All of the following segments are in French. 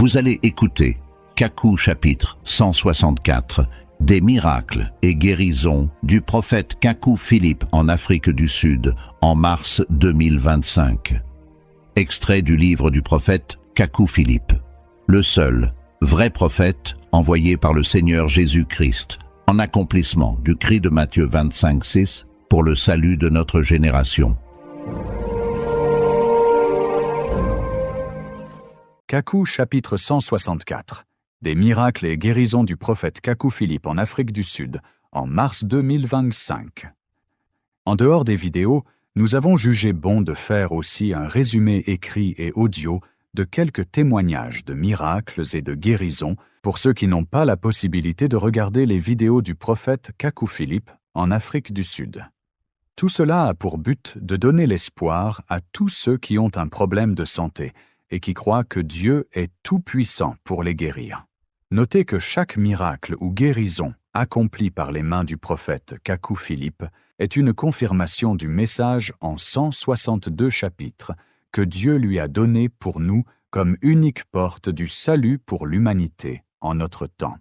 Vous allez écouter Kakou chapitre 164, des miracles et guérisons du prophète Kakou Philippe en Afrique du Sud en mars 2025. Extrait du livre du prophète Kakou Philippe, le seul vrai prophète envoyé par le Seigneur Jésus-Christ, en accomplissement du cri de Matthieu 25,6 pour le salut de notre génération. Kakou chapitre 164, des miracles et guérisons du prophète Kakou Philippe en Afrique du Sud en mars 2025. En dehors des vidéos, nous avons jugé bon de faire aussi un résumé écrit et audio de quelques témoignages de miracles et de guérisons pour ceux qui n'ont pas la possibilité de regarder les vidéos du prophète Kakou Philippe en Afrique du Sud. Tout cela a pour but de donner l'espoir à tous ceux qui ont un problème de santé et qui croient que Dieu est tout-puissant pour les guérir. Notez que chaque miracle ou guérison accompli par les mains du prophète Kakou Philippe est une confirmation du message en 162 chapitres que Dieu lui a donné pour nous comme unique porte du salut pour l'humanité en notre temps.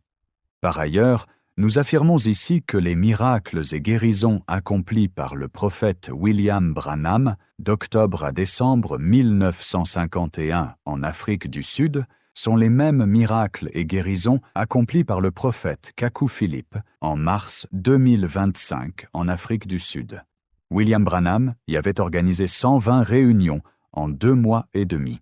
Par ailleurs, nous affirmons ici que les miracles et guérisons accomplis par le prophète William Branham d'octobre à décembre 1951 en Afrique du Sud sont les mêmes miracles et guérisons accomplis par le prophète Kakou Philippe en mars 2025 en Afrique du Sud. William Branham y avait organisé 120 réunions en 2 mois et demi.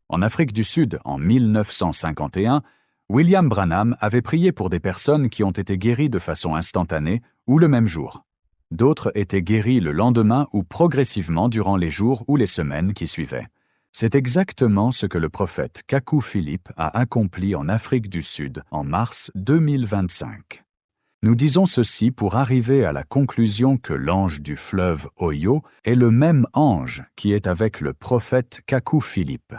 En Afrique du Sud, en 1951, William Branham avait prié pour des personnes qui ont été guéries de façon instantanée ou le même jour. D'autres étaient guéries le lendemain ou progressivement durant les jours ou les semaines qui suivaient. C'est exactement ce que le prophète Kakou Philippe a accompli en Afrique du Sud en mars 2025. Nous disons ceci pour arriver à la conclusion que l'ange du fleuve Oyo est le même ange qui est avec le prophète Kakou Philippe.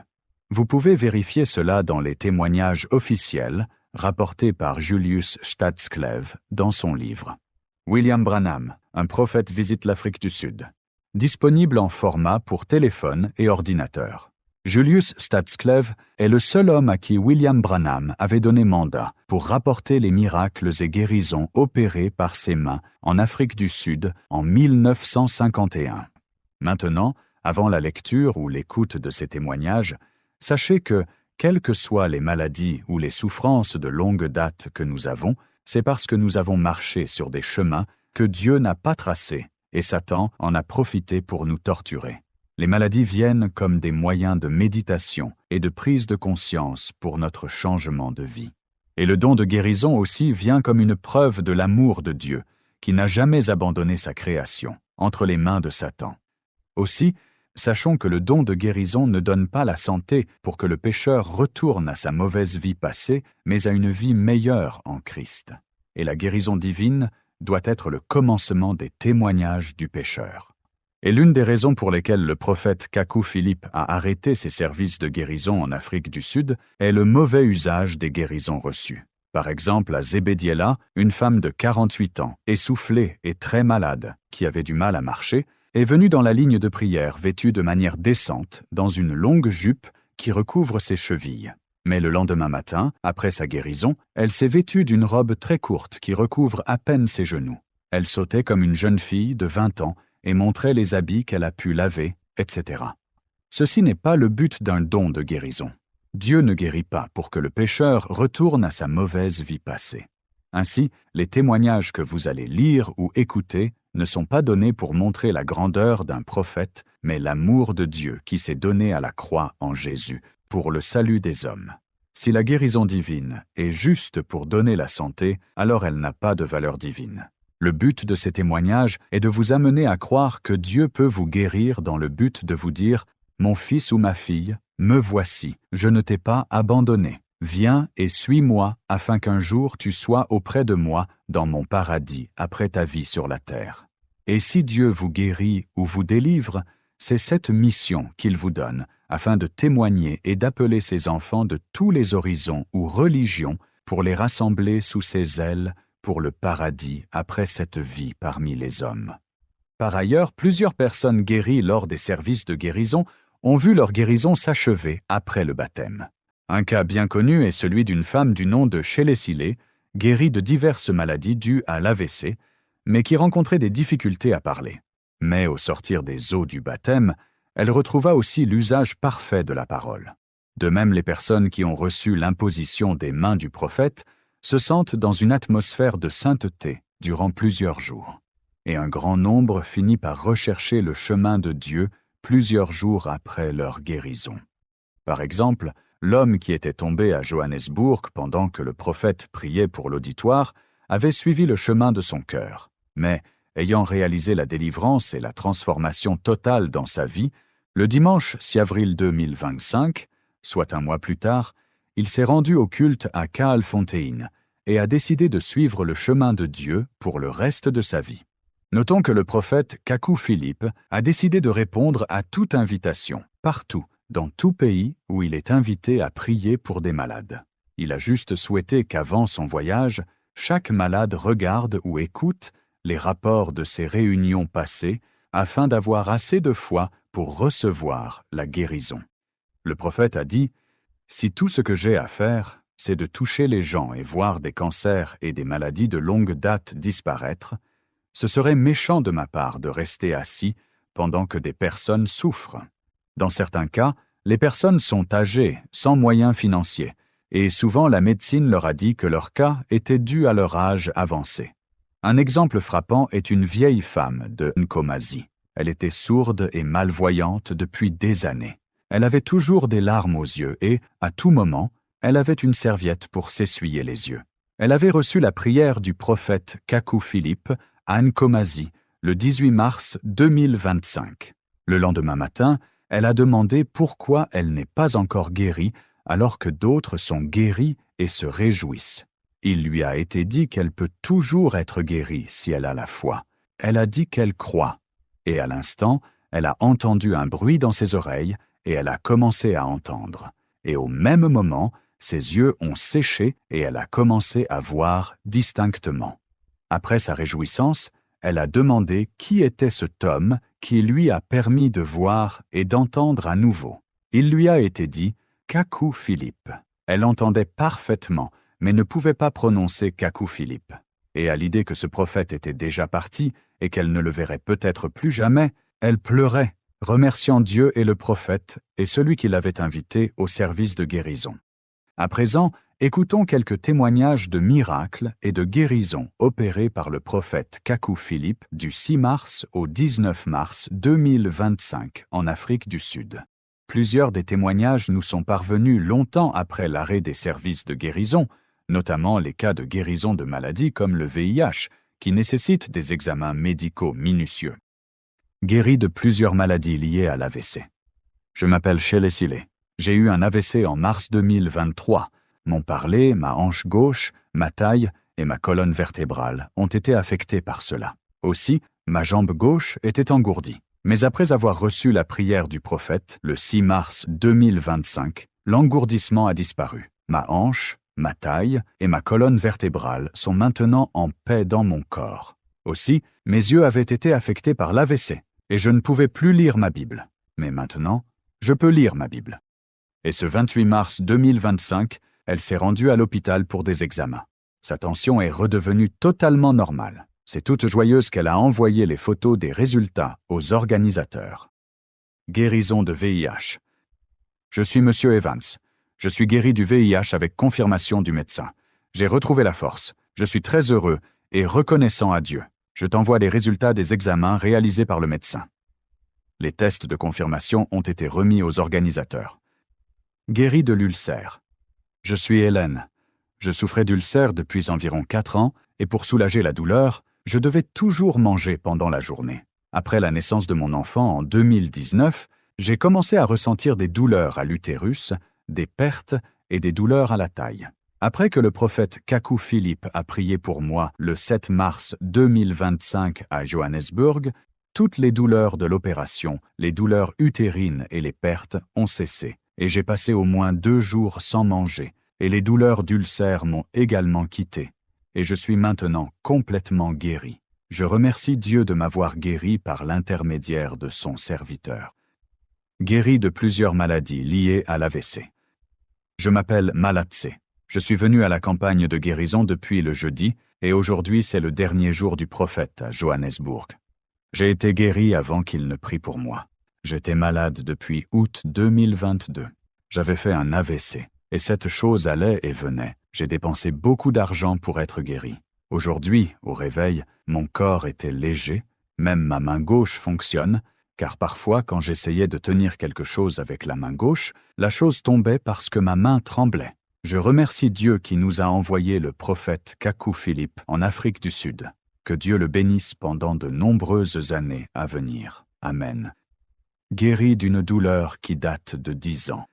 Vous pouvez vérifier cela dans les témoignages officiels rapportés par Julius Staatsklev dans son livre. William Branham, un prophète visite l'Afrique du Sud. Disponible en format pour téléphone et ordinateur. Julius Staatsklev est le seul homme à qui William Branham avait donné mandat pour rapporter les miracles et guérisons opérés par ses mains en Afrique du Sud en 1951. Maintenant, avant la lecture ou l'écoute de ces témoignages, sachez que, quelles que soient les maladies ou les souffrances de longue date que nous avons, c'est parce que nous avons marché sur des chemins que Dieu n'a pas tracés et Satan en a profité pour nous torturer. Les maladies viennent comme des moyens de méditation et de prise de conscience pour notre changement de vie. Et le don de guérison aussi vient comme une preuve de l'amour de Dieu, qui n'a jamais abandonné sa création entre les mains de Satan. Aussi, sachons que le don de guérison ne donne pas la santé pour que le pécheur retourne à sa mauvaise vie passée, mais à une vie meilleure en Christ. Et la guérison divine doit être le commencement des témoignages du pécheur. Et l'une des raisons pour lesquelles le prophète Kakou Philippe a arrêté ses services de guérison en Afrique du Sud est le mauvais usage des guérisons reçues. Par exemple, à Zebediela, une femme de 48 ans, essoufflée et très malade, qui avait du mal à marcher, est venue dans la ligne de prière vêtue de manière décente dans une longue jupe qui recouvre ses chevilles. Mais le lendemain matin, après sa guérison, elle s'est vêtue d'une robe très courte qui recouvre à peine ses genoux. Elle sautait comme une jeune fille de 20 ans et montrait les habits qu'elle a pu laver, etc. Ceci n'est pas le but d'un don de guérison. Dieu ne guérit pas pour que le pécheur retourne à sa mauvaise vie passée. Ainsi, les témoignages que vous allez lire ou écouter ne sont pas donnés pour montrer la grandeur d'un prophète, mais l'amour de Dieu qui s'est donné à la croix en Jésus pour le salut des hommes. Si la guérison divine est juste pour donner la santé, alors elle n'a pas de valeur divine. Le but de ces témoignages est de vous amener à croire que Dieu peut vous guérir dans le but de vous dire « Mon fils ou ma fille, me voici, je ne t'ai pas abandonné. Viens et suis-moi afin qu'un jour tu sois auprès de moi dans mon paradis après ta vie sur la terre. » Et si Dieu vous guérit ou vous délivre, c'est cette mission qu'il vous donne afin de témoigner et d'appeler ses enfants de tous les horizons ou religions pour les rassembler sous ses ailes pour le paradis après cette vie parmi les hommes. Par ailleurs, plusieurs personnes guéries lors des services de guérison ont vu leur guérison s'achever après le baptême. Un cas bien connu est celui d'une femme du nom de Shelley, guérie de diverses maladies dues à l'AVC, mais qui rencontrait des difficultés à parler. Mais au sortir des eaux du baptême, elle retrouva aussi l'usage parfait de la parole. De même, les personnes qui ont reçu l'imposition des mains du prophète se sentent dans une atmosphère de sainteté durant plusieurs jours. Et un grand nombre finit par rechercher le chemin de Dieu plusieurs jours après leur guérison. Par exemple, l'homme qui était tombé à Johannesburg pendant que le prophète priait pour l'auditoire avait suivi le chemin de son cœur, mais ayant réalisé la délivrance et la transformation totale dans sa vie, le dimanche 6 avril 2025, soit un mois plus tard, il s'est rendu au culte à Kaalfontein et a décidé de suivre le chemin de Dieu pour le reste de sa vie. Notons que le prophète Kaku Philippe a décidé de répondre à toute invitation, partout, dans tout pays où il est invité à prier pour des malades. Il a juste souhaité qu'avant son voyage, chaque malade regarde ou écoute les rapports de ses réunions passées afin d'avoir assez de foi pour recevoir la guérison. Le prophète a dit « Si tout ce que j'ai à faire, c'est de toucher les gens et voir des cancers et des maladies de longue date disparaître, ce serait méchant de ma part de rester assis pendant que des personnes souffrent. Dans certains cas, les personnes sont âgées, sans moyens financiers, et souvent la médecine leur a dit que leur cas était dû à leur âge avancé. Un exemple frappant est une vieille femme de Nkomazi. Elle était sourde et malvoyante depuis des années. Elle avait toujours des larmes aux yeux et, à tout moment, elle avait une serviette pour s'essuyer les yeux. Elle avait reçu la prière du prophète Kaku Philippe à Nkomazi le 18 mars 2025. Le lendemain matin, elle a demandé pourquoi elle n'est pas encore guérie alors que d'autres sont guéris et se réjouissent. Il lui a été dit qu'elle peut toujours être guérie si elle a la foi. Elle a dit qu'elle croit. Et à l'instant, elle a entendu un bruit dans ses oreilles et elle a commencé à entendre. Et au même moment, ses yeux ont séché et elle a commencé à voir distinctement. Après sa réjouissance, elle a demandé qui était cet homme qui lui a permis de voir et d'entendre à nouveau. Il lui a été dit « Kaku Philippe ». Elle entendait parfaitement, mais ne pouvait pas prononcer Kaku Philippe. Et à l'idée que ce prophète était déjà parti et qu'elle ne le verrait peut-être plus jamais, elle pleurait, remerciant Dieu et le prophète et celui qui l'avait invité au service de guérison. À présent, écoutons quelques témoignages de miracles et de guérisons opérés par le prophète Kaku Philippe du 6 mars au 19 mars 2025 en Afrique du Sud. Plusieurs des témoignages nous sont parvenus longtemps après l'arrêt des services de guérison, notamment les cas de guérison de maladies comme le VIH, qui nécessitent des examens médicaux minutieux. Guéri de plusieurs maladies liées à l'AVC. Je m'appelle Shelley. J'ai eu un AVC en mars 2023. Mon parler, ma hanche gauche, ma taille et ma colonne vertébrale ont été affectés par cela. Aussi, ma jambe gauche était engourdie. Mais après avoir reçu la prière du prophète, le 6 mars 2025, l'engourdissement a disparu. Ma hanche, ma taille et ma colonne vertébrale sont maintenant en paix dans mon corps. Aussi, mes yeux avaient été affectés par l'AVC et je ne pouvais plus lire ma Bible. Mais maintenant, je peux lire ma Bible. Et ce 28 mars 2025, elle s'est rendue à l'hôpital pour des examens. Sa tension est redevenue totalement normale. C'est toute joyeuse qu'elle a envoyé les photos des résultats aux organisateurs. Guérison de VIH. Je suis Monsieur Evans. Je suis guéri du VIH avec confirmation du médecin. J'ai retrouvé la force. Je suis très heureux et reconnaissant à Dieu. Je t'envoie les résultats des examens réalisés par le médecin. Les tests de confirmation ont été remis aux organisateurs. Guéri de l'ulcère. Je suis Hélène. Je souffrais d'ulcère depuis environ 4 ans et pour soulager la douleur, je devais toujours manger pendant la journée. Après la naissance de mon enfant en 2019, j'ai commencé à ressentir des douleurs à l'utérus, des pertes et des douleurs à la taille. Après que le prophète Kaku Philippe a prié pour moi le 7 mars 2025 à Johannesburg, toutes les douleurs de l'opération, les douleurs utérines et les pertes ont cessé, et j'ai passé au moins 2 jours sans manger, et les douleurs d'ulcère m'ont également quitté, et je suis maintenant complètement guéri. Je remercie Dieu de m'avoir guéri par l'intermédiaire de son serviteur. Guéri de plusieurs maladies liées à l'AVC. Je m'appelle Malatse. Je suis venu à la campagne de guérison depuis le jeudi et aujourd'hui c'est le dernier jour du prophète à Johannesburg. J'ai été guéri avant qu'il ne prie pour moi. J'étais malade depuis août 2022. J'avais fait un AVC et cette chose allait et venait. J'ai dépensé beaucoup d'argent pour être guéri. Aujourd'hui, au réveil, mon corps était léger, même ma main gauche fonctionne, car parfois quand j'essayais de tenir quelque chose avec la main gauche, la chose tombait parce que ma main tremblait. Je remercie Dieu qui nous a envoyé le prophète Kaku Philippe en Afrique du Sud. Que Dieu le bénisse pendant de nombreuses années à venir. Amen. Guéri d'une douleur qui date de 10 ans.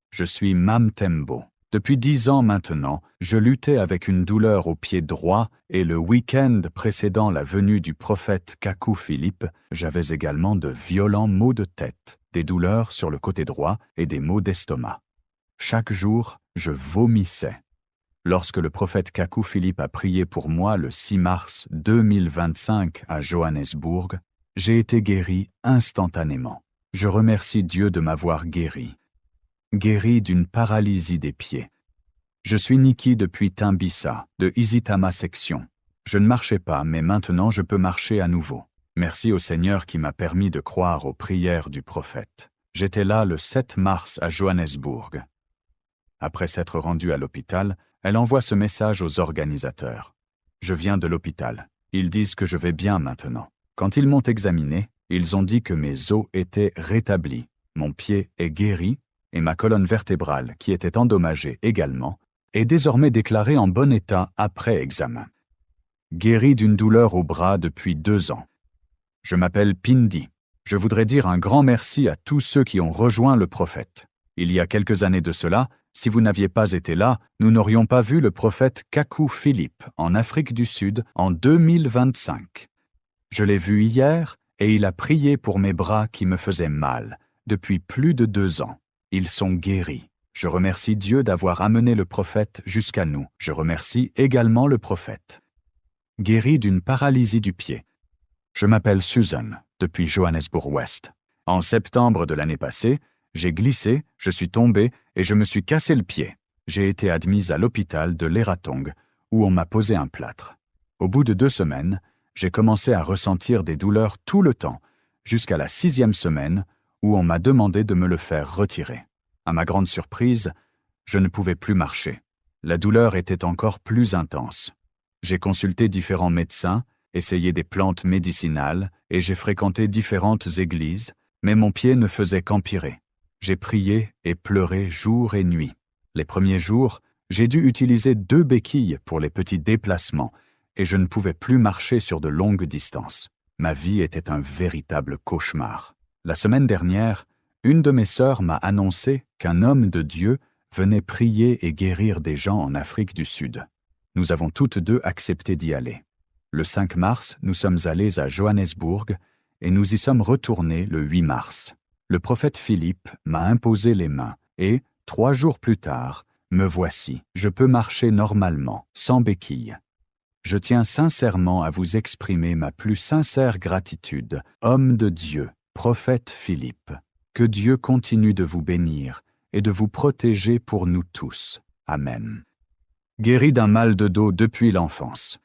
Je suis Mam Tembo. Depuis 10 ans maintenant, je luttais avec une douleur au pied droit et le week-end précédant la venue du prophète Kaku Philippe, j'avais également de violents maux de tête, des douleurs sur le côté droit et des maux d'estomac. Chaque jour, je vomissais. Lorsque le prophète Kaku Philippe a prié pour moi le 6 mars 2025 à Johannesburg, j'ai été guéri instantanément. Je remercie Dieu de m'avoir guéri. Guéri d'une paralysie des pieds. Je suis Niki depuis Timbisa, de Isitama section. Je ne marchais pas, mais maintenant je peux marcher à nouveau. Merci au Seigneur qui m'a permis de croire aux prières du prophète. J'étais là le 7 mars à Johannesburg. Après s'être rendu à l'hôpital, elle envoie ce message aux organisateurs. Je viens de l'hôpital. Ils disent que je vais bien maintenant. Quand ils m'ont examiné, ils ont dit que mes os étaient rétablis, mon pied est guéri et ma colonne vertébrale, qui était endommagée également, est désormais déclarée en bon état après examen. Guéri d'une douleur au bras depuis 2 ans. Je m'appelle Pindi. Je voudrais dire un grand merci à tous ceux qui ont rejoint le prophète. Il y a quelques années de cela, si vous n'aviez pas été là, nous n'aurions pas vu le prophète Kaku Philippe en Afrique du Sud en 2025. Je l'ai vu hier et il a prié pour mes bras qui me faisaient mal depuis plus de 2 ans. Ils sont guéris. Je remercie Dieu d'avoir amené le prophète jusqu'à nous. Je remercie également le prophète. Guéri d'une paralysie du pied. Je m'appelle Susan, depuis Johannesburg-Ouest. En septembre de l'année passée, j'ai glissé, je suis tombé et je me suis cassé le pied. J'ai été admise à l'hôpital de Leratong, où on m'a posé un plâtre. Au bout de 2 semaines, j'ai commencé à ressentir des douleurs tout le temps, jusqu'à la 6e semaine, où on m'a demandé de me le faire retirer. À ma grande surprise, je ne pouvais plus marcher. La douleur était encore plus intense. J'ai consulté différents médecins, essayé des plantes médicinales et j'ai fréquenté différentes églises, mais mon pied ne faisait qu'empirer. J'ai prié et pleuré jour et nuit. Les premiers jours, j'ai dû utiliser 2 béquilles pour les petits déplacements et je ne pouvais plus marcher sur de longues distances. Ma vie était un véritable cauchemar. La semaine dernière, une de mes sœurs m'a annoncé qu'un homme de Dieu venait prier et guérir des gens en Afrique du Sud. Nous avons toutes 2 accepté d'y aller. Le 5 mars, nous sommes allés à Johannesburg et nous y sommes retournés le 8 mars. Le prophète Philippe m'a imposé les mains et, 3 jours plus tard, me voici. Je peux marcher normalement, sans béquille. Je tiens sincèrement à vous exprimer ma plus sincère gratitude, homme de Dieu, prophète Philippe. Que Dieu continue de vous bénir et de vous protéger pour nous tous. Amen. Guéri d'un mal de dos depuis l'enfance.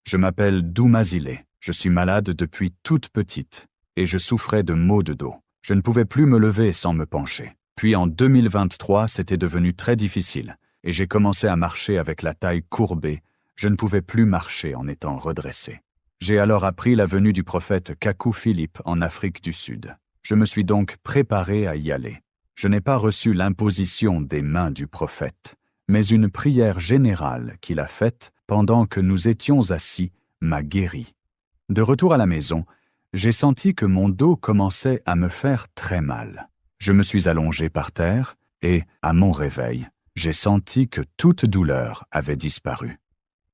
Je m'appelle Doumazile. Je suis malade depuis toute petite et je souffrais de maux de dos. Je ne pouvais plus me lever sans me pencher. Puis en 2023, c'était devenu très difficile et j'ai commencé à marcher avec la taille courbée. Je ne pouvais plus marcher en étant redressé. J'ai alors appris la venue du prophète Kaku Philippe en Afrique du Sud. Je me suis donc préparé à y aller. Je n'ai pas reçu l'imposition des mains du prophète, mais une prière générale qu'il a faite pendant que nous étions assis m'a guéri. De retour à la maison, j'ai senti que mon dos commençait à me faire très mal. Je me suis allongé par terre et, à mon réveil, j'ai senti que toute douleur avait disparu.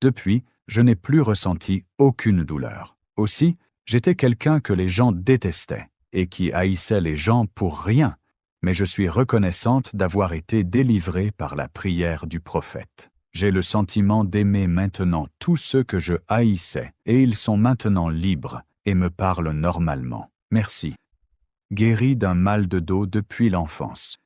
Depuis, je n'ai plus ressenti aucune douleur. Aussi, j'étais quelqu'un que les gens détestaient et qui haïssait les gens pour rien, mais je suis reconnaissante d'avoir été délivrée par la prière du prophète. J'ai le sentiment d'aimer maintenant tous ceux que je haïssais et ils sont maintenant libres et me parlent normalement. Merci. Guéri d'un mal de dos depuis l'enfance.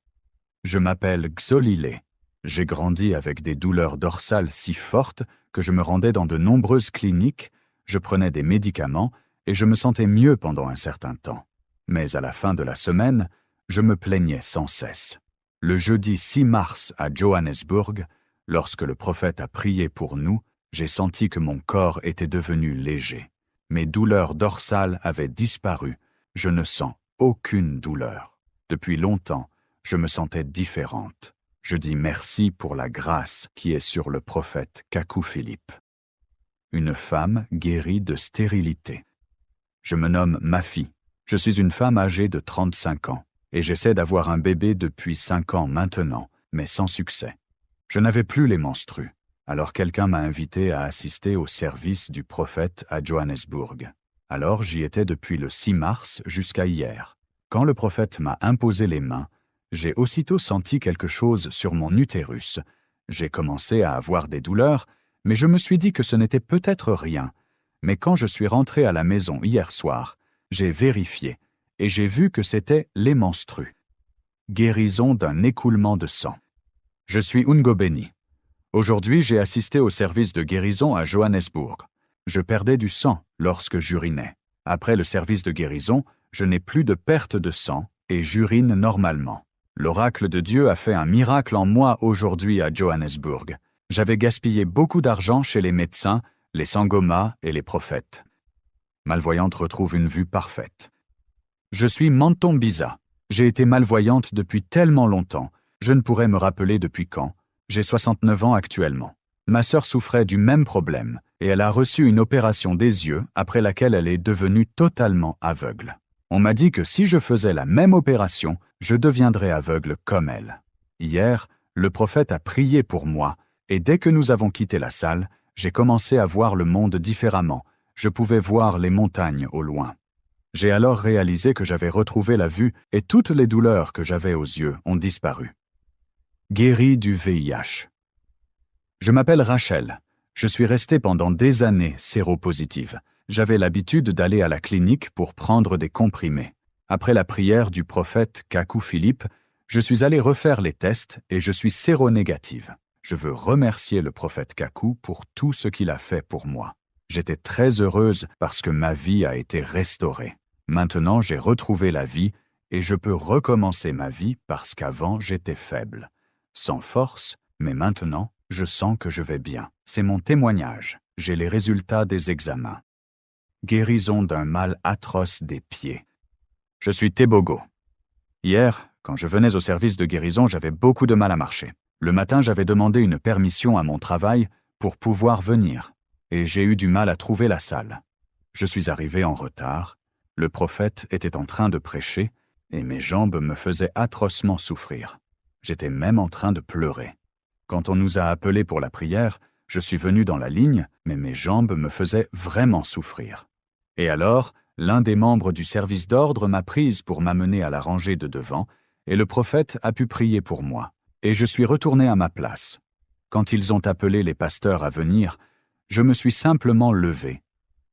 Je m'appelle Xolile. J'ai grandi avec des douleurs dorsales si fortes que je me rendais dans de nombreuses cliniques, je prenais des médicaments et je me sentais mieux pendant un certain temps. Mais à la fin de la semaine, je me plaignais sans cesse. Le jeudi 6 mars à Johannesburg, lorsque le prophète a prié pour nous, j'ai senti que mon corps était devenu léger. Mes douleurs dorsales avaient disparu. Je ne sens aucune douleur. Depuis longtemps, je me sentais différente. Je dis merci pour la grâce qui est sur le prophète Kaku Philippe. Une femme guérie de stérilité. Je me nomme Mafi. Je suis une femme âgée de 35 ans et j'essaie d'avoir un bébé depuis 5 ans maintenant, mais sans succès. Je n'avais plus les menstrues. Alors quelqu'un m'a invité à assister au service du prophète à Johannesburg. Alors j'y étais depuis le 6 mars jusqu'à hier. Quand le prophète m'a imposé les mains, j'ai aussitôt senti quelque chose sur mon utérus. J'ai commencé à avoir des douleurs, mais je me suis dit que ce n'était peut-être rien. Mais quand je suis rentré à la maison hier soir, j'ai vérifié et j'ai vu que c'était les menstrues. Guérison d'un écoulement de sang. Je suis Ngobeni. Aujourd'hui, j'ai assisté au service de guérison à Johannesburg. Je perdais du sang lorsque j'urinais. Après le service de guérison, je n'ai plus de perte de sang et j'urine normalement. L'oracle de Dieu a fait un miracle en moi aujourd'hui à Johannesburg. J'avais gaspillé beaucoup d'argent chez les médecins, les sangomas et les prophètes. Malvoyante retrouve une vue parfaite. Je suis Mantombisa. J'ai été malvoyante depuis tellement longtemps. Je ne pourrais me rappeler depuis quand. J'ai 69 ans actuellement. Ma sœur souffrait du même problème et elle a reçu une opération des yeux après laquelle elle est devenue totalement aveugle. On m'a dit que si je faisais la même opération, je deviendrais aveugle comme elle. Hier, le prophète a prié pour moi et dès que nous avons quitté la salle, j'ai commencé à voir le monde différemment. Je pouvais voir les montagnes au loin. J'ai alors réalisé que j'avais retrouvé la vue et toutes les douleurs que j'avais aux yeux ont disparu. Guérie du VIH. Je m'appelle Rachel. Je suis restée pendant des années séropositive. J'avais l'habitude d'aller à la clinique pour prendre des comprimés. Après la prière du prophète Kaku Philippe, je suis allée refaire les tests et je suis séronégative. Je veux remercier le prophète Kaku pour tout ce qu'il a fait pour moi. J'étais très heureuse parce que ma vie a été restaurée. Maintenant, j'ai retrouvé la vie et je peux recommencer ma vie parce qu'avant, j'étais faible. Sans force, mais maintenant, je sens que je vais bien. C'est mon témoignage. J'ai les résultats des examens. Guérison d'un mal atroce des pieds. Je suis Tebogo. Hier, quand je venais au service de guérison, j'avais beaucoup de mal à marcher. Le matin, j'avais demandé une permission à mon travail pour pouvoir venir, et j'ai eu du mal à trouver la salle. Je suis arrivé en retard, le prophète était en train de prêcher, et mes jambes me faisaient atrocement souffrir. J'étais même en train de pleurer. Quand on nous a appelés pour la prière, je suis venu dans la ligne, mais mes jambes me faisaient vraiment souffrir. Et alors, l'un des membres du service d'ordre m'a prise pour m'amener à la rangée de devant, et le prophète a pu prier pour moi. Et je suis retourné à ma place. Quand ils ont appelé les pasteurs à venir, je me suis simplement levé.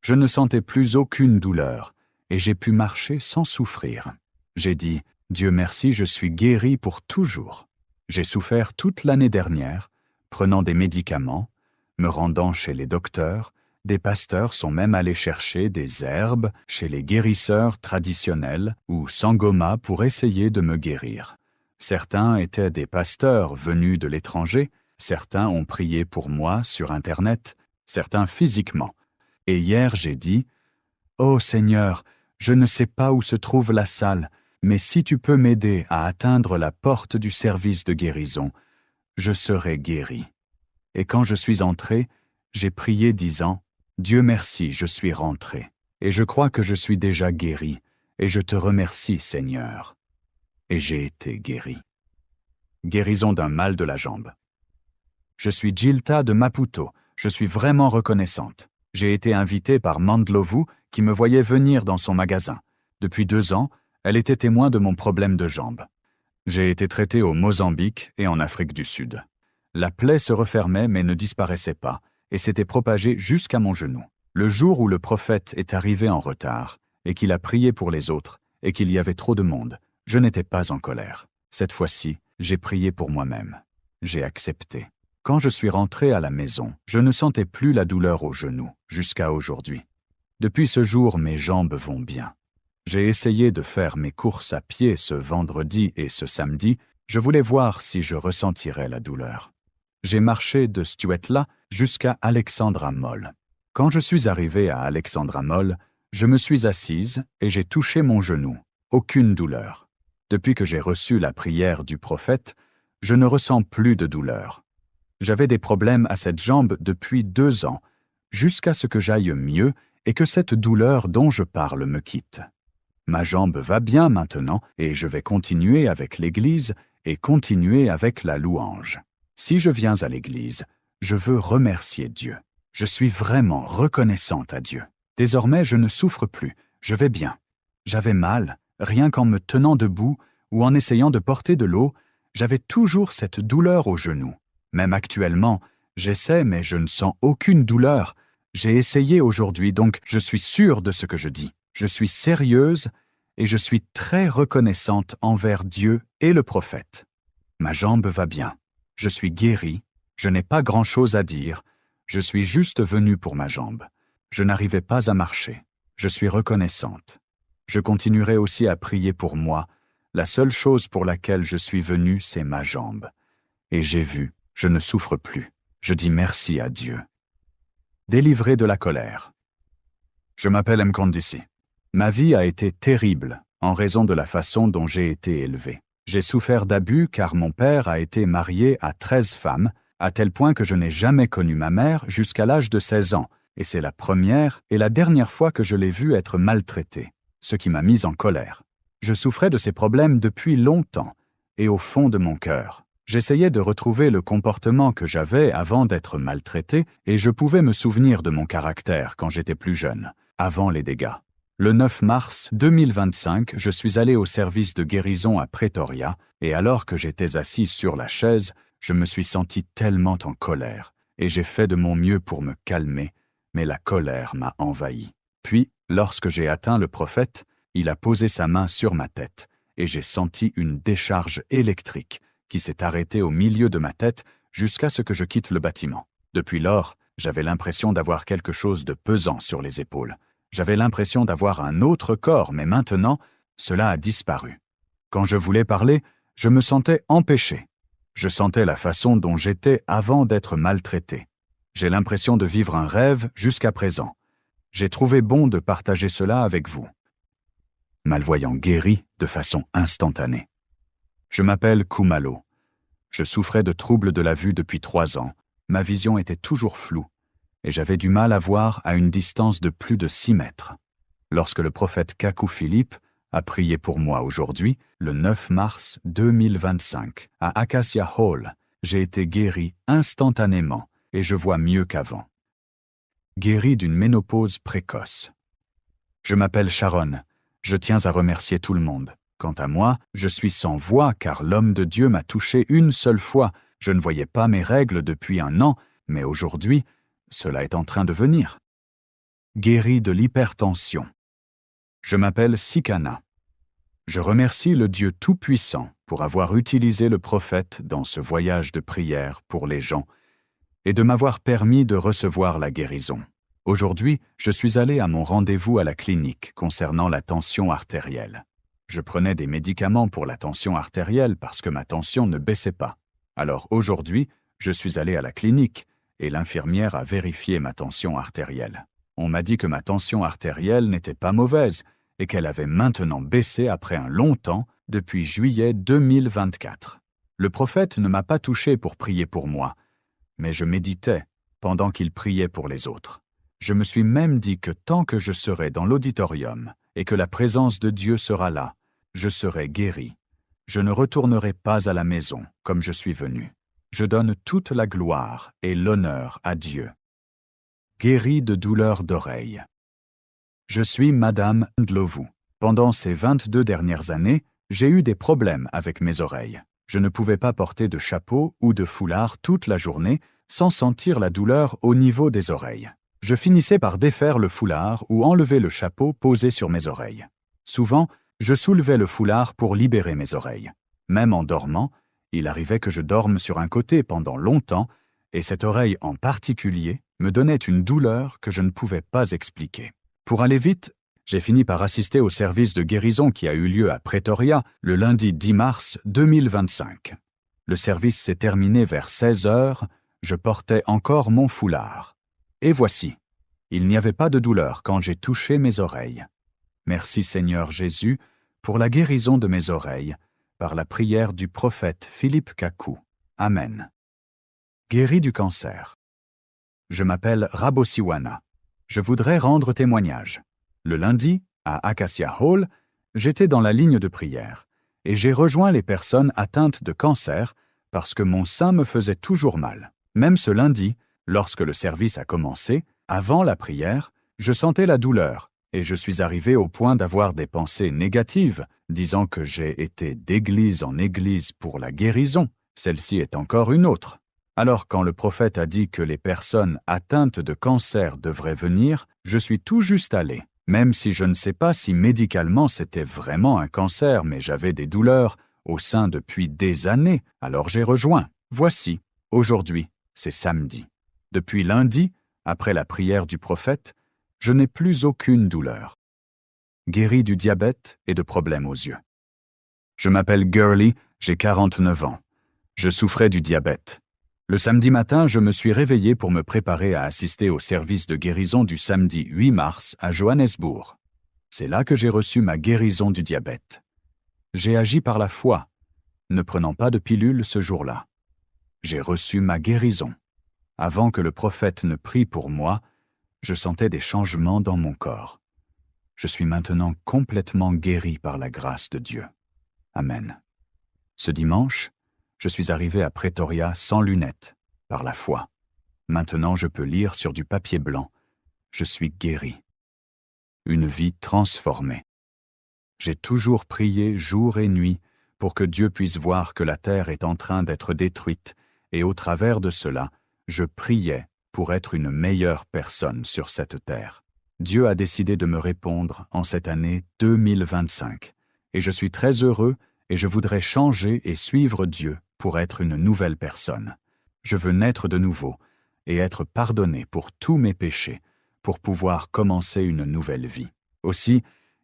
Je ne sentais plus aucune douleur, et j'ai pu marcher sans souffrir. J'ai dit, « Dieu merci, je suis guéri pour toujours. » J'ai souffert toute l'année dernière, prenant des médicaments, me rendant chez les docteurs. Des pasteurs sont même allés chercher des herbes chez les guérisseurs traditionnels ou sangomas pour essayer de me guérir. Certains étaient des pasteurs venus de l'étranger, certains ont prié pour moi sur Internet, certains physiquement. Et hier j'ai dit, « Oh Seigneur, je ne sais pas où se trouve la salle, mais si tu peux m'aider à atteindre la porte du service de guérison, je serai guéri. » Et quand je suis entré, j'ai prié disant, « Dieu merci, je suis rentré, et je crois que je suis déjà guéri, et je te remercie, Seigneur. » Et j'ai été guéri. Guérison d'un mal de la jambe. Je suis Gilta de Maputo, je suis vraiment reconnaissante. J'ai été invitée par Mandlovu qui me voyait venir dans son magasin. Depuis 2 ans, elle était témoin de mon problème de jambe. J'ai été traitée au Mozambique et en Afrique du Sud. La plaie se refermait mais ne disparaissait pas, et s'était propagée jusqu'à mon genou. Le jour où le prophète est arrivé en retard, et qu'il a prié pour les autres, et qu'il y avait trop de monde, je n'étais pas en colère. Cette fois-ci, j'ai prié pour moi-même. j'ai accepté. Quand je suis rentré à la maison, je ne sentais plus la douleur au genou, jusqu'à aujourd'hui. Depuis ce jour, mes jambes vont bien. J'ai essayé de faire mes courses à pied ce vendredi et ce samedi. Je voulais voir si je ressentirais la douleur. J'ai marché de Stuetla jusqu'à Alexandra Mall. Quand je suis arrivé à Alexandra Mall, je me suis assise et j'ai touché mon genou. Aucune douleur. Depuis que j'ai reçu la prière du prophète, je ne ressens plus de douleur. J'avais des problèmes à cette jambe depuis 2 ans, jusqu'à ce que j'aille mieux et que cette douleur dont je parle me quitte. Ma jambe va bien maintenant et je vais continuer avec l'Église et continuer avec la louange. Si je viens à l'Église, je veux remercier Dieu. Je suis vraiment reconnaissante à Dieu. Désormais, je ne souffre plus, je vais bien. J'avais mal, rien qu'en me tenant debout ou en essayant de porter de l'eau, j'avais toujours cette douleur au genou. Même actuellement, j'essaie mais je ne sens aucune douleur. J'ai essayé aujourd'hui, donc je suis sûre de ce que je dis. Je suis sérieuse et je suis très reconnaissante envers Dieu et le prophète. Ma jambe va bien. Je suis guérie. Je n'ai pas grand-chose à dire. Je suis juste venue pour ma jambe. Je n'arrivais pas à marcher. Je suis reconnaissante. Je continuerai aussi à prier pour moi. La seule chose pour laquelle je suis venue, c'est ma jambe. Et j'ai vu, je ne souffre plus. Je dis merci à Dieu. Délivré de la colère. Je m'appelle M. Kondisi. Ma vie a été terrible en raison de la façon dont j'ai été élevé. J'ai souffert d'abus car mon père a été marié à 13 femmes, à tel point que je n'ai jamais connu ma mère jusqu'à l'âge de 16 ans, et c'est la première et la dernière fois que je l'ai vue être maltraitée, ce qui m'a mis en colère. Je souffrais de ces problèmes depuis longtemps, et au fond de mon cœur. J'essayais de retrouver le comportement que j'avais avant d'être maltraité, et je pouvais me souvenir de mon caractère quand j'étais plus jeune, avant les dégâts. Le 9 mars 2025, je suis allé au service de guérison à Pretoria, et alors que j'étais assise sur la chaise, je me suis senti tellement en colère, et j'ai fait de mon mieux pour me calmer, mais la colère m'a envahi. Puis, lorsque j'ai atteint le prophète, il a posé sa main sur ma tête, et j'ai senti une décharge électrique qui s'est arrêtée au milieu de ma tête jusqu'à ce que je quitte le bâtiment. Depuis lors, j'avais l'impression d'avoir quelque chose de pesant sur les épaules. J'avais l'impression d'avoir un autre corps, mais maintenant, cela a disparu. Quand je voulais parler, je me sentais empêché. Je sentais la façon dont j'étais avant d'être maltraité. J'ai l'impression de vivre un rêve jusqu'à présent. J'ai trouvé bon de partager cela avec vous. Malvoyant guéri de façon instantanée. Je m'appelle Kumalo. Je souffrais de troubles de la vue depuis 3 ans. Ma vision était toujours floue, et j'avais du mal à voir à une distance de plus de 6 mètres. Lorsque le prophète Kaku Philippe a prié pour moi aujourd'hui, le 9 mars 2025, à Acacia Hall, j'ai été guéri instantanément et je vois mieux qu'avant. Guéri d'une ménopause précoce. Je m'appelle Sharon. Je tiens à remercier tout le monde. Quant à moi, je suis sans voix car l'homme de Dieu m'a touché une seule fois. Je ne voyais pas mes règles depuis 1 an, mais aujourd'hui, cela est en train de venir. Guéri de l'hypertension. Je m'appelle Sikana. Je remercie le Dieu Tout-Puissant pour avoir utilisé le prophète dans ce voyage de prière pour les gens et de m'avoir permis de recevoir la guérison. Aujourd'hui, je suis allé à mon rendez-vous à la clinique concernant la tension artérielle. Je prenais des médicaments pour la tension artérielle parce que ma tension ne baissait pas. Alors aujourd'hui, je suis allé à la clinique et l'infirmière a vérifié ma tension artérielle. On m'a dit que ma tension artérielle n'était pas mauvaise et qu'elle avait maintenant baissé après un long temps depuis juillet 2024. Le prophète ne m'a pas touché pour prier pour moi, mais je méditais pendant qu'il priait pour les autres. Je me suis même dit que tant que je serai dans l'auditorium et que la présence de Dieu sera là, je serai guéri. Je ne retournerai pas à la maison comme je suis venu. Je donne toute la gloire et l'honneur à Dieu. Guéri de douleurs d'oreilles. Je suis Madame Ndlovu. Pendant ces 22 dernières années, j'ai eu des problèmes avec mes oreilles. Je ne pouvais pas porter de chapeau ou de foulard toute la journée sans sentir la douleur au niveau des oreilles. Je finissais par défaire le foulard ou enlever le chapeau posé sur mes oreilles. Souvent, je soulevais le foulard pour libérer mes oreilles. Même en dormant, Il arrivait que je dorme sur un côté pendant longtemps, et cette oreille en particulier me donnait une douleur que je ne pouvais pas expliquer. Pour aller vite, j'ai fini par assister au service de guérison qui a eu lieu à Pretoria le lundi 10 mars 2025. Le service s'est terminé vers 16 heures, je portais encore mon foulard. Et voici, il n'y avait pas de douleur quand j'ai touché mes oreilles. Merci Seigneur Jésus pour la guérison de mes oreilles, par la prière du prophète Philippe Kakou. Amen. Guéri du cancer. Je m'appelle Rabosiwana. Je voudrais rendre témoignage. Le lundi, à Acacia Hall, j'étais dans la ligne de prière et j'ai rejoint les personnes atteintes de cancer parce que mon sein me faisait toujours mal. Même ce lundi, lorsque le service a commencé, avant la prière, je sentais la douleur et je suis arrivé au point d'avoir des pensées négatives, disant que j'ai été d'église en église pour la guérison. Celle-ci est encore une autre. Alors quand le prophète a dit que les personnes atteintes de cancer devraient venir, je suis tout juste allé. Même si je ne sais pas si médicalement c'était vraiment un cancer, mais j'avais des douleurs au sein depuis des années, alors j'ai rejoint. Voici, aujourd'hui, c'est samedi. Depuis lundi, après la prière du prophète, je n'ai plus aucune douleur. Guéri du diabète et de problèmes aux yeux. Je m'appelle Gurley, j'ai 49 ans. Je souffrais du diabète. Le samedi matin, je me suis réveillé pour me préparer à assister au service de guérison du samedi 8 mars à Johannesburg. C'est là que j'ai reçu ma guérison du diabète. J'ai agi par la foi, ne prenant pas de pilule ce jour-là. J'ai reçu ma guérison. Avant que le prophète ne prie pour moi, je sentais des changements dans mon corps. Je suis maintenant complètement guéri par la grâce de Dieu. Amen. Ce dimanche, je suis arrivé à Pretoria sans lunettes, par la foi. Maintenant, je peux lire sur du papier blanc. Je suis guéri. Une vie transformée. J'ai toujours prié jour et nuit pour que Dieu puisse voir que la terre est en train d'être détruite, et au travers de cela, je priais pour être une meilleure personne sur cette terre. Dieu a décidé de me répondre en cette année 2025, et je suis très heureux et je voudrais changer et suivre Dieu pour être une nouvelle personne. Je veux naître de nouveau et être pardonné pour tous mes péchés, pour pouvoir commencer une nouvelle vie. Aussi,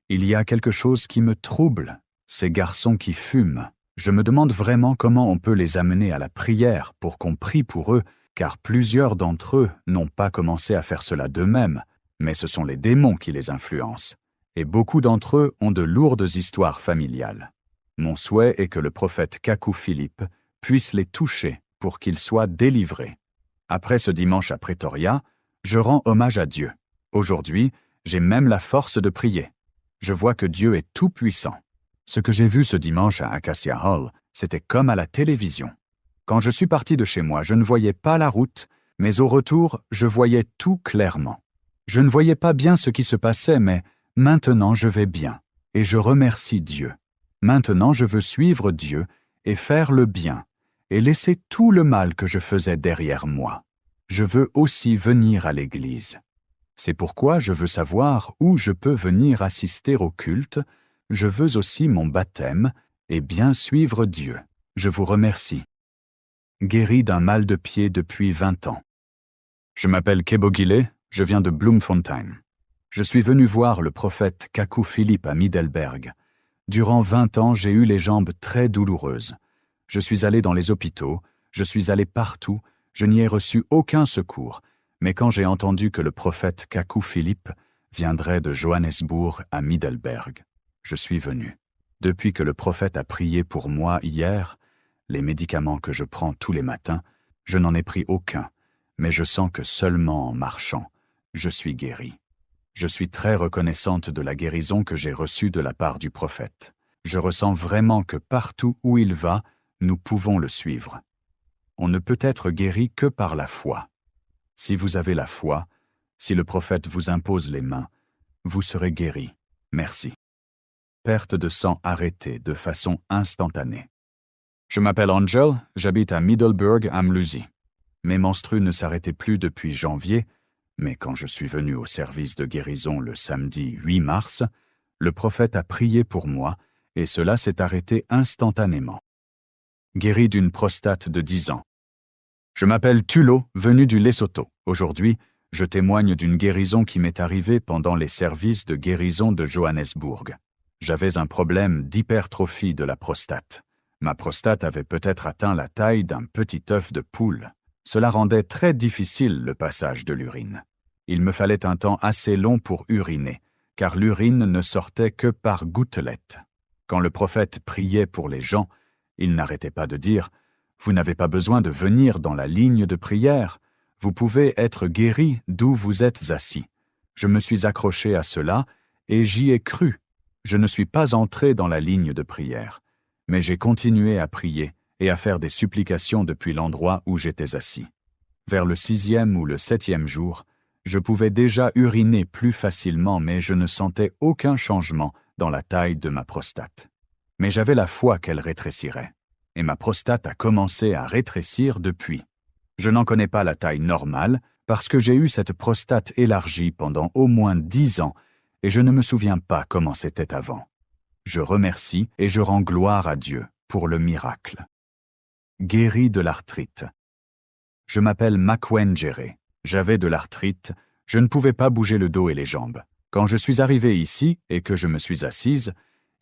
il y a quelque chose qui me trouble, ces garçons qui fument. Je me demande vraiment comment on peut les amener à la prière pour qu'on prie pour eux, car plusieurs d'entre eux n'ont pas commencé à faire cela d'eux-mêmes, mais ce sont les démons qui les influencent. Et beaucoup d'entre eux ont de lourdes histoires familiales. Mon souhait est que le prophète Kakou Philippe puisse les toucher pour qu'ils soient délivrés. Après ce dimanche à Pretoria, je rends hommage à Dieu. Aujourd'hui, j'ai même la force de prier. Je vois que Dieu est tout-puissant. Ce que j'ai vu ce dimanche à Acacia Hall, c'était comme à la télévision. Quand je suis parti de chez moi, je ne voyais pas la route, mais au retour, je voyais tout clairement. Je ne voyais pas bien ce qui se passait, mais maintenant je vais bien, et je remercie Dieu. Maintenant je veux suivre Dieu et faire le bien, et laisser tout le mal que je faisais derrière moi. Je veux aussi venir à l'église. C'est pourquoi je veux savoir où je peux venir assister au culte. Je veux aussi mon baptême et bien suivre Dieu. Je vous remercie. Guéri d'un mal de pied depuis 20 ans. Je m'appelle Kebogile, je viens de Bloemfontein. Je suis venu voir le prophète Kakou Philippe à Middelburg. Durant 20 ans, j'ai eu les jambes très douloureuses. Je suis allé dans les hôpitaux, je suis allé partout, je n'y ai reçu aucun secours. Mais quand j'ai entendu que le prophète Kakou Philippe viendrait de Johannesburg à Middelburg, je suis venu. Depuis que le prophète a prié pour moi hier, les médicaments que je prends tous les matins, je n'en ai pris aucun, mais je sens que seulement en marchant, je suis guéri. Je suis très reconnaissante de la guérison que j'ai reçue de la part du prophète. Je ressens vraiment que partout où il va, nous pouvons le suivre. On ne peut être guéri que par la foi. Si vous avez la foi, si le prophète vous impose les mains, vous serez guéri. Merci. Perte de sang arrêtée de façon instantanée. Je m'appelle Angel, j'habite à Middelburg, à Mluzi. Mes menstrues ne s'arrêtaient plus depuis janvier, mais quand je suis venu au service de guérison le samedi 8 mars, le prophète a prié pour moi et cela s'est arrêté instantanément. Guéri d'une prostate de 10 ans. Je m'appelle Tulo, venu du Lesotho. Aujourd'hui, je témoigne d'une guérison qui m'est arrivée pendant les services de guérison de Johannesburg. J'avais un problème d'hypertrophie de la prostate. Ma prostate avait peut-être atteint la taille d'un petit œuf de poule. Cela rendait très difficile le passage de l'urine. Il me fallait un temps assez long pour uriner, car l'urine ne sortait que par gouttelettes. Quand le prophète priait pour les gens, il n'arrêtait pas de dire « Vous n'avez pas besoin de venir dans la ligne de prière. Vous pouvez être guéri d'où vous êtes assis. » Je me suis accroché à cela et j'y ai cru. Je ne suis pas entré dans la ligne de prière, mais j'ai continué à prier et à faire des supplications depuis l'endroit où j'étais assis. Vers le 6e ou le 7e jour, je pouvais déjà uriner plus facilement, mais je ne sentais aucun changement dans la taille de ma prostate. Mais j'avais la foi qu'elle rétrécirait, et ma prostate a commencé à rétrécir depuis. Je n'en connais pas la taille normale, parce que j'ai eu cette prostate élargie pendant au moins 10 ans, et je ne me souviens pas comment c'était avant. Je remercie et je rends gloire à Dieu pour le miracle. Guéri de l'arthrite. Je m'appelle Makwen Djere. J'avais de l'arthrite, je ne pouvais pas bouger le dos et les jambes. Quand je suis arrivé ici et que je me suis assise,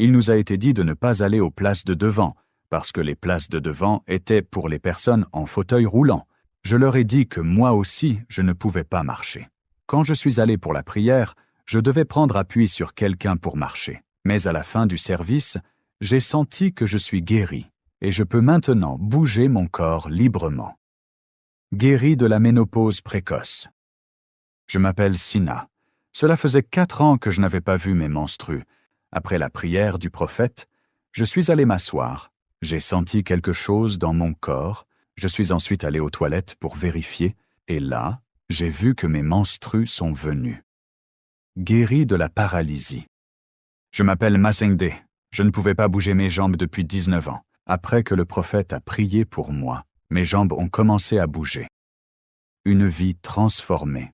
il nous a été dit de ne pas aller aux places de devant, parce que les places de devant étaient pour les personnes en fauteuil roulant. Je leur ai dit que moi aussi, je ne pouvais pas marcher. Quand je suis allé pour la prière, je devais prendre appui sur quelqu'un pour marcher. Mais à la fin du service, j'ai senti que je suis guéri, et je peux maintenant bouger mon corps librement. Guéri de la ménopause précoce. Je m'appelle Sina. Cela faisait 4 ans que je n'avais pas vu mes menstrues. Après la prière du prophète, je suis allé m'asseoir. J'ai senti quelque chose dans mon corps. Je suis ensuite allé aux toilettes pour vérifier, et là, j'ai vu que mes menstrues sont venues. Guéri de la paralysie. Je m'appelle Masengde. Je ne pouvais pas bouger mes jambes depuis 19 ans. Après que le prophète a prié pour moi, mes jambes ont commencé à bouger. Une vie transformée.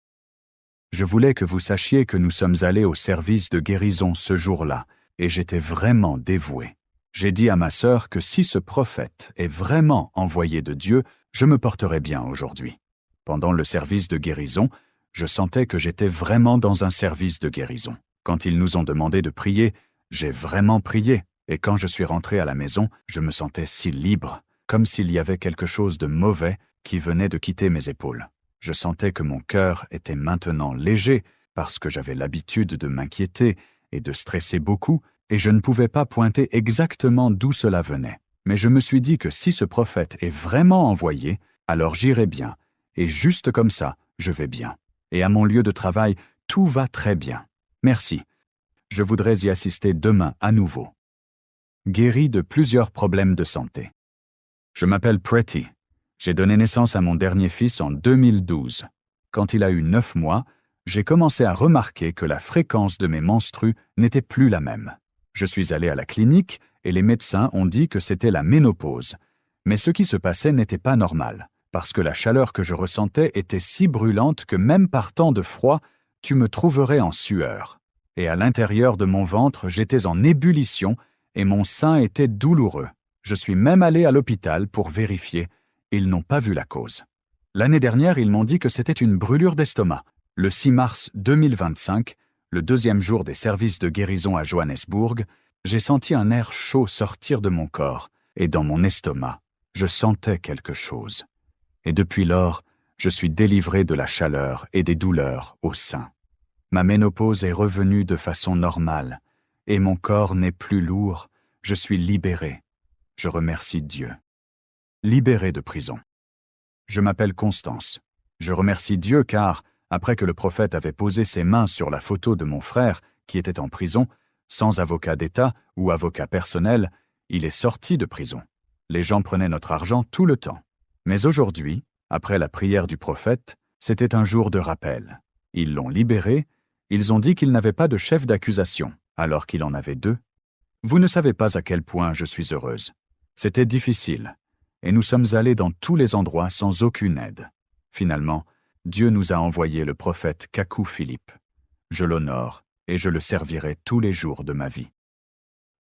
Je voulais que vous sachiez que nous sommes allés au service de guérison ce jour-là, et j'étais vraiment dévoué. J'ai dit à ma sœur que si ce prophète est vraiment envoyé de Dieu, je me porterais bien aujourd'hui. Pendant le service de guérison, je sentais que j'étais vraiment dans un service de guérison. Quand ils nous ont demandé de prier, j'ai vraiment prié, et quand je suis rentré à la maison, je me sentais si libre, comme s'il y avait quelque chose de mauvais qui venait de quitter mes épaules. Je sentais que mon cœur était maintenant léger parce que j'avais l'habitude de m'inquiéter et de stresser beaucoup, et je ne pouvais pas pointer exactement d'où cela venait. Mais je me suis dit que si ce prophète est vraiment envoyé, alors j'irai bien, et juste comme ça, je vais bien. Et à mon lieu de travail, tout va très bien. Merci. Je voudrais y assister demain à nouveau. Guéri de plusieurs problèmes de santé. Je m'appelle Pretty. J'ai donné naissance à mon dernier fils en 2012. Quand il a eu 9 mois, j'ai commencé à remarquer que la fréquence de mes menstrues n'était plus la même. Je suis allé à la clinique et les médecins ont dit que c'était la ménopause. Mais ce qui se passait n'était pas normal, parce que la chaleur que je ressentais était si brûlante que même par temps de froid, tu me trouverais en sueur. Et à l'intérieur de mon ventre, j'étais en ébullition et mon sein était douloureux. Je suis même allé à l'hôpital pour vérifier. Ils n'ont pas vu la cause. L'année dernière, ils m'ont dit que c'était une brûlure d'estomac. Le 6 mars 2025, le 2e jour des services de guérison à Johannesburg, j'ai senti un air chaud sortir de mon corps, et dans mon estomac, je sentais quelque chose. Et depuis lors, je suis délivré de la chaleur et des douleurs au sein. Ma ménopause est revenue de façon normale, et mon corps n'est plus lourd, je suis libéré. Je remercie Dieu. Libéré de prison. Je m'appelle Constance. Je remercie Dieu car, après que le prophète avait posé ses mains sur la photo de mon frère, qui était en prison, sans avocat d'État ou avocat personnel, il est sorti de prison. Les gens prenaient notre argent tout le temps. Mais aujourd'hui, après la prière du prophète, c'était un jour de rappel. Ils l'ont libéré, ils ont dit qu'il n'avait pas de chef d'accusation, alors qu'il en avait 2. Vous ne savez pas à quel point je suis heureuse. C'était difficile, et nous sommes allés dans tous les endroits sans aucune aide. Finalement, Dieu nous a envoyé le prophète Kakou Philippe. Je l'honore et je le servirai tous les jours de ma vie.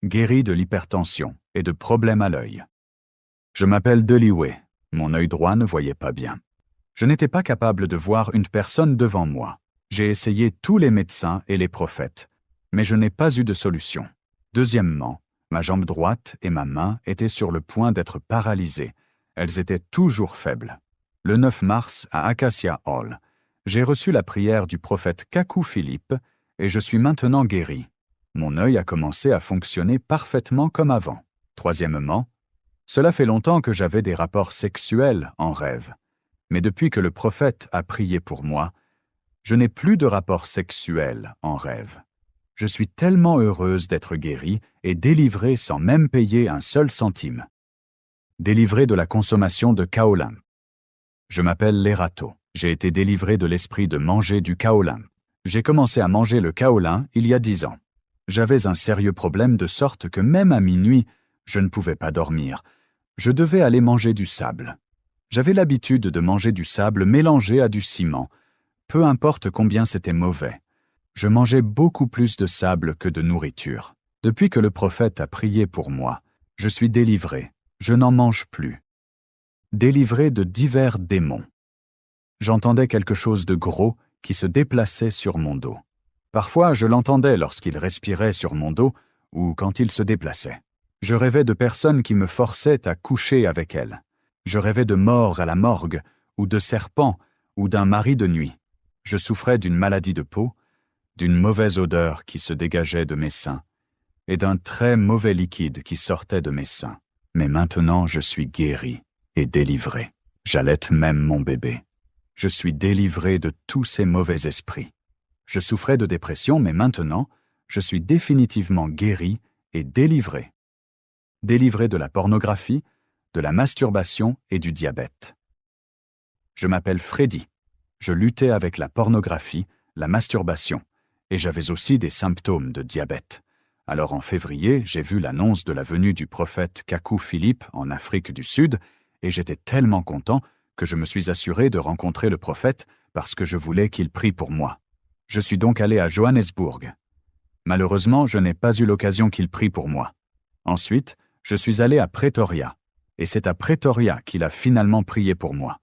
Guéri de l'hypertension et de problèmes à l'œil. Je m'appelle Deliway. Mon œil droit ne voyait pas bien. Je n'étais pas capable de voir une personne devant moi. J'ai essayé tous les médecins et les prophètes, mais je n'ai pas eu de solution. Deuxièmement, ma jambe droite et ma main étaient sur le point d'être paralysées. Elles étaient toujours faibles. Le 9 mars, à Acacia Hall, j'ai reçu la prière du prophète Kaku Philippe et je suis maintenant guéri. Mon œil a commencé à fonctionner parfaitement comme avant. Troisièmement, cela fait longtemps que j'avais des rapports sexuels en rêve. Mais depuis que le prophète a prié pour moi, je n'ai plus de rapports sexuels en rêve. Je suis tellement heureuse d'être guérie et délivrée sans même payer un seul centime. Délivrée de la consommation de kaolin. Je m'appelle Lerato. J'ai été délivré de l'esprit de manger du kaolin. J'ai commencé à manger le kaolin il y a 10 ans. J'avais un sérieux problème de sorte que même à minuit, je ne pouvais pas dormir. Je devais aller manger du sable. J'avais l'habitude de manger du sable mélangé à du ciment, peu importe combien c'était mauvais. Je mangeais beaucoup plus de sable que de nourriture. Depuis que le prophète a prié pour moi, je suis délivré. Je n'en mange plus. Délivré de divers démons. J'entendais quelque chose de gros qui se déplaçait sur mon dos. Parfois, je l'entendais lorsqu'il respirait sur mon dos ou quand il se déplaçait. Je rêvais de personnes qui me forçaient à coucher avec elles. Je rêvais de mort à la morgue, ou de serpents, ou d'un mari de nuit. Je souffrais d'une maladie de peau, d'une mauvaise odeur qui se dégageait de mes seins, et d'un très mauvais liquide qui sortait de mes seins. Mais maintenant, je suis guéri et délivré. J'allaite même mon bébé. Je suis délivré de tous ces mauvais esprits. Je souffrais de dépression, mais maintenant, je suis définitivement guéri et délivré. Délivré de la pornographie, de la masturbation et du diabète. Je m'appelle Freddy. Je luttais avec la pornographie, la masturbation, et j'avais aussi des symptômes de diabète. Alors en février, j'ai vu l'annonce de la venue du prophète Kaku Philippe en Afrique du Sud, et j'étais tellement content que je me suis assuré de rencontrer le prophète parce que je voulais qu'il prie pour moi. Je suis donc allé à Johannesburg. Malheureusement, je n'ai pas eu l'occasion qu'il prie pour moi. Ensuite, je suis allé à Pretoria, et c'est à Pretoria qu'il a finalement prié pour moi.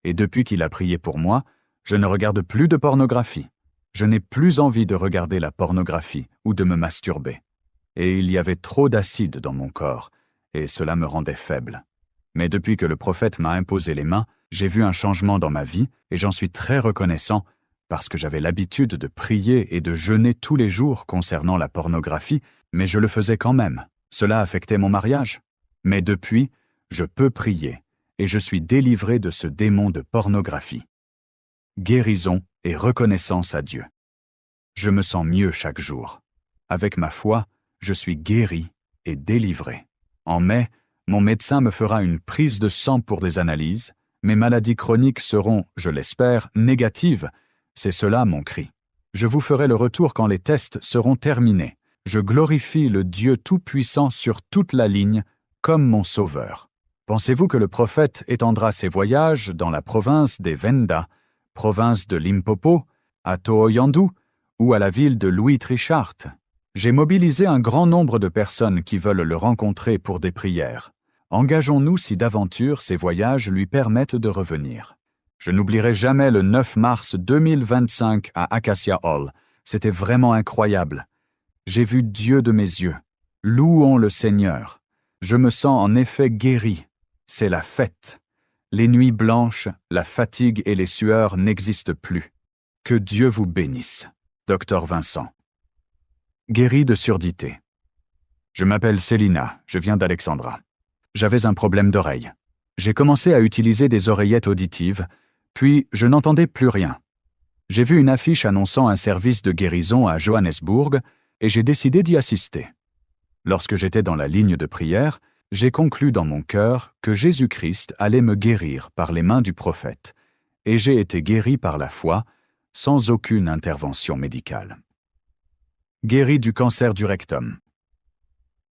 Et depuis qu'il a prié pour moi, je ne regarde plus de pornographie. Je n'ai plus envie de regarder la pornographie ou de me masturber. Et il y avait trop d'acide dans mon corps, et cela me rendait faible. Mais depuis que le prophète m'a imposé les mains, j'ai vu un changement dans ma vie, et j'en suis très reconnaissant, parce que j'avais l'habitude de prier et de jeûner tous les jours concernant la pornographie, mais je le faisais quand même. Cela affectait mon mariage. Mais depuis, je peux prier, et je suis délivré de ce démon de pornographie. Guérison et reconnaissance à Dieu. Je me sens mieux chaque jour. Avec ma foi, je suis guéri et délivré. En mai, mon médecin me fera une prise de sang pour des analyses. Mes maladies chroniques seront, je l'espère, négatives. C'est cela mon cri. Je vous ferai le retour quand les tests seront terminés. Je glorifie le Dieu Tout-Puissant sur toute la ligne, comme mon Sauveur. Pensez-vous que le prophète étendra ses voyages dans la province des Venda, province de Limpopo, à Thohoyandou ou à la ville de Louis Trichardt? J'ai mobilisé un grand nombre de personnes qui veulent le rencontrer pour des prières. Engageons-nous si d'aventure ces voyages lui permettent de revenir. Je n'oublierai jamais le 9 mars 2025 à Acacia Hall. C'était vraiment incroyable. J'ai vu Dieu de mes yeux. Louons le Seigneur. Je me sens en effet guéri. C'est la fête. Les nuits blanches, la fatigue et les sueurs n'existent plus. Que Dieu vous bénisse. Dr Vincent. Guéri de surdité. Je m'appelle Célina, je viens d'Alexandra. J'avais un problème d'oreille. J'ai commencé à utiliser des oreillettes auditives, puis je n'entendais plus rien. J'ai vu une affiche annonçant un service de guérison à Johannesburg et j'ai décidé d'y assister. Lorsque j'étais dans la ligne de prière, j'ai conclu dans mon cœur que Jésus-Christ allait me guérir par les mains du prophète, et j'ai été guéri par la foi, sans aucune intervention médicale. Guéri du cancer du rectum.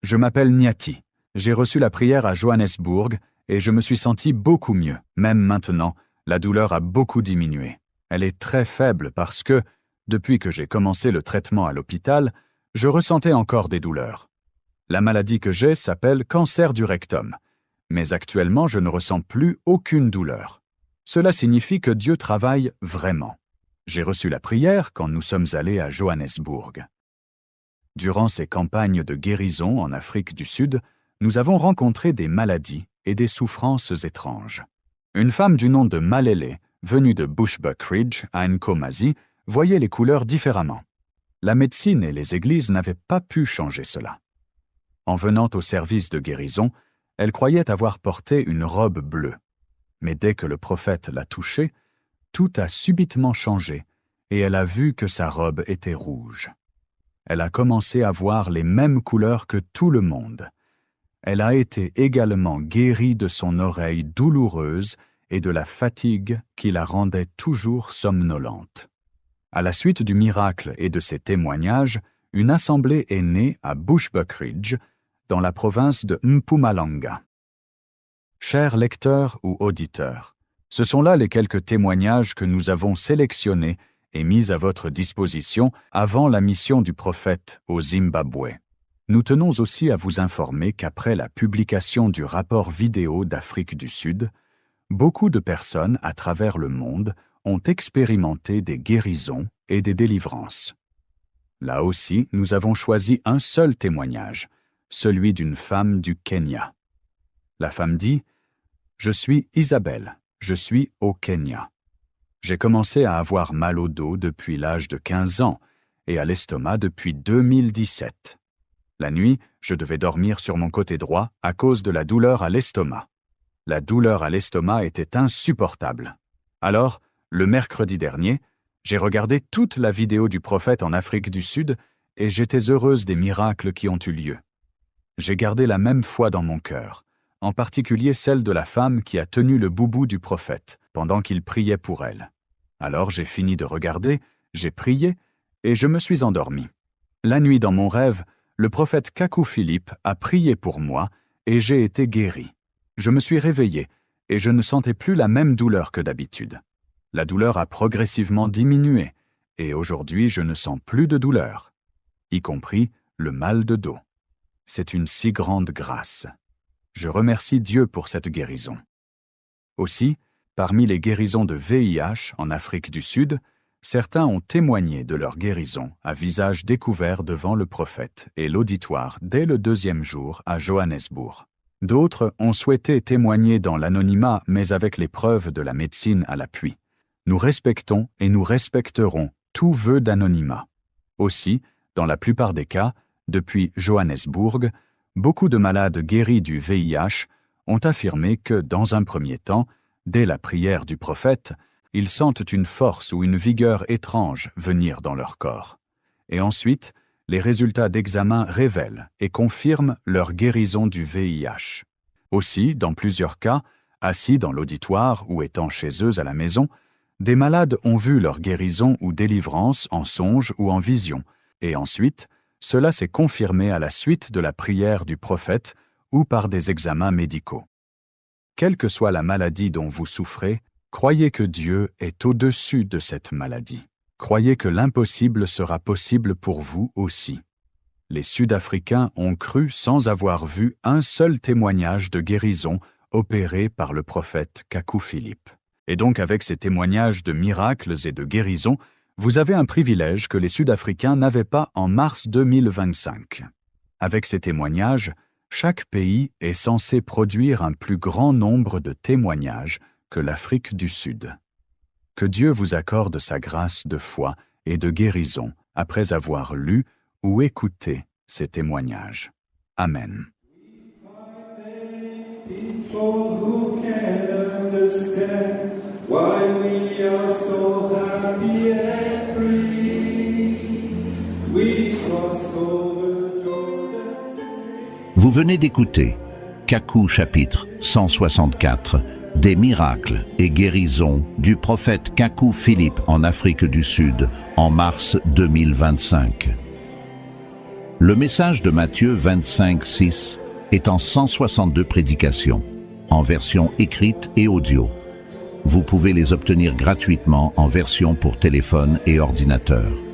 Je m'appelle Niati. J'ai reçu la prière à Johannesburg et je me suis senti beaucoup mieux. Même maintenant, la douleur a beaucoup diminué. Elle est très faible parce que, depuis que j'ai commencé le traitement à l'hôpital, je ressentais encore des douleurs. La maladie que j'ai s'appelle cancer du rectum, mais actuellement je ne ressens plus aucune douleur. Cela signifie que Dieu travaille vraiment. J'ai reçu la prière quand nous sommes allés à Johannesburg. Durant ces campagnes de guérison en Afrique du Sud, nous avons rencontré des maladies et des souffrances étranges. Une femme du nom de Malele, venue de Bushbuckridge à Nkomazi, voyait les couleurs différemment. La médecine et les églises n'avaient pas pu changer cela. En venant au service de guérison, elle croyait avoir porté une robe bleue. Mais dès que le prophète l'a touchée, tout a subitement changé et elle a vu que sa robe était rouge. Elle a commencé à voir les mêmes couleurs que tout le monde. Elle a été également guérie de son oreille douloureuse et de la fatigue qui la rendait toujours somnolente. À la suite du miracle et de ces témoignages, une assemblée est née à Bushbuckridge, dans la province de Mpumalanga. Chers lecteurs ou auditeurs, ce sont là les quelques témoignages que nous avons sélectionnés et mis à votre disposition avant la mission du prophète au Zimbabwe. Nous tenons aussi à vous informer qu'après la publication du rapport vidéo d'Afrique du Sud, beaucoup de personnes à travers le monde ont expérimenté des guérisons et des délivrances. Là aussi, nous avons choisi un seul témoignage, celui d'une femme du Kenya. La femme dit « Je suis Isabelle, je suis au Kenya. J'ai commencé à avoir mal au dos depuis l'âge de 15 ans et à l'estomac depuis 2017. La nuit, je devais dormir sur mon côté droit à cause de la douleur à l'estomac. La douleur à l'estomac était insupportable. Alors, le mercredi dernier, j'ai regardé toute la vidéo du prophète en Afrique du Sud et j'étais heureuse des miracles qui ont eu lieu. J'ai gardé la même foi dans mon cœur, en particulier celle de la femme qui a tenu le boubou du prophète pendant qu'il priait pour elle. Alors j'ai fini de regarder, j'ai prié et je me suis endormi. La nuit dans mon rêve, le prophète Kaku Philippe a prié pour moi et j'ai été guéri. Je me suis réveillé et je ne sentais plus la même douleur que d'habitude. La douleur a progressivement diminué et aujourd'hui je ne sens plus de douleur, y compris le mal de dos. C'est une si grande grâce. Je remercie Dieu pour cette guérison. Aussi, parmi les guérisons de VIH en Afrique du Sud, certains ont témoigné de leur guérison à visage découvert devant le prophète et l'auditoire dès le 2e jour à Johannesburg. D'autres ont souhaité témoigner dans l'anonymat mais avec les preuves de la médecine à l'appui. Nous respectons et nous respecterons tout vœu d'anonymat. Aussi, dans la plupart des cas, depuis Johannesburg, beaucoup de malades guéris du VIH ont affirmé que, dans un premier temps, dès la prière du prophète, ils sentent une force ou une vigueur étrange venir dans leur corps. Et ensuite, les résultats d'examen révèlent et confirment leur guérison du VIH. Aussi, dans plusieurs cas, assis dans l'auditoire ou étant chez eux à la maison, des malades ont vu leur guérison ou délivrance en songe ou en vision, et ensuite, cela s'est confirmé à la suite de la prière du prophète ou par des examens médicaux. Quelle que soit la maladie dont vous souffrez, croyez que Dieu est au-dessus de cette maladie. Croyez que l'impossible sera possible pour vous aussi. Les Sud-Africains ont cru sans avoir vu un seul témoignage de guérison opéré par le prophète Kaku Philippe. Et donc avec ces témoignages de miracles et de guérisons, vous avez un privilège que les Sud-Africains n'avaient pas en mars 2025. Avec ces témoignages, chaque pays est censé produire un plus grand nombre de témoignages que l'Afrique du Sud. Que Dieu vous accorde sa grâce de foi et de guérison après avoir lu ou écouté ces témoignages. Amen. Vous venez d'écouter Kaku chapitre 164, des miracles et guérisons du prophète Kaku Philippe en Afrique du Sud en mars 2025. Le message de Matthieu 25:6 est en 162 prédications, en version écrite et audio. Vous pouvez les obtenir gratuitement en version pour téléphone et ordinateur.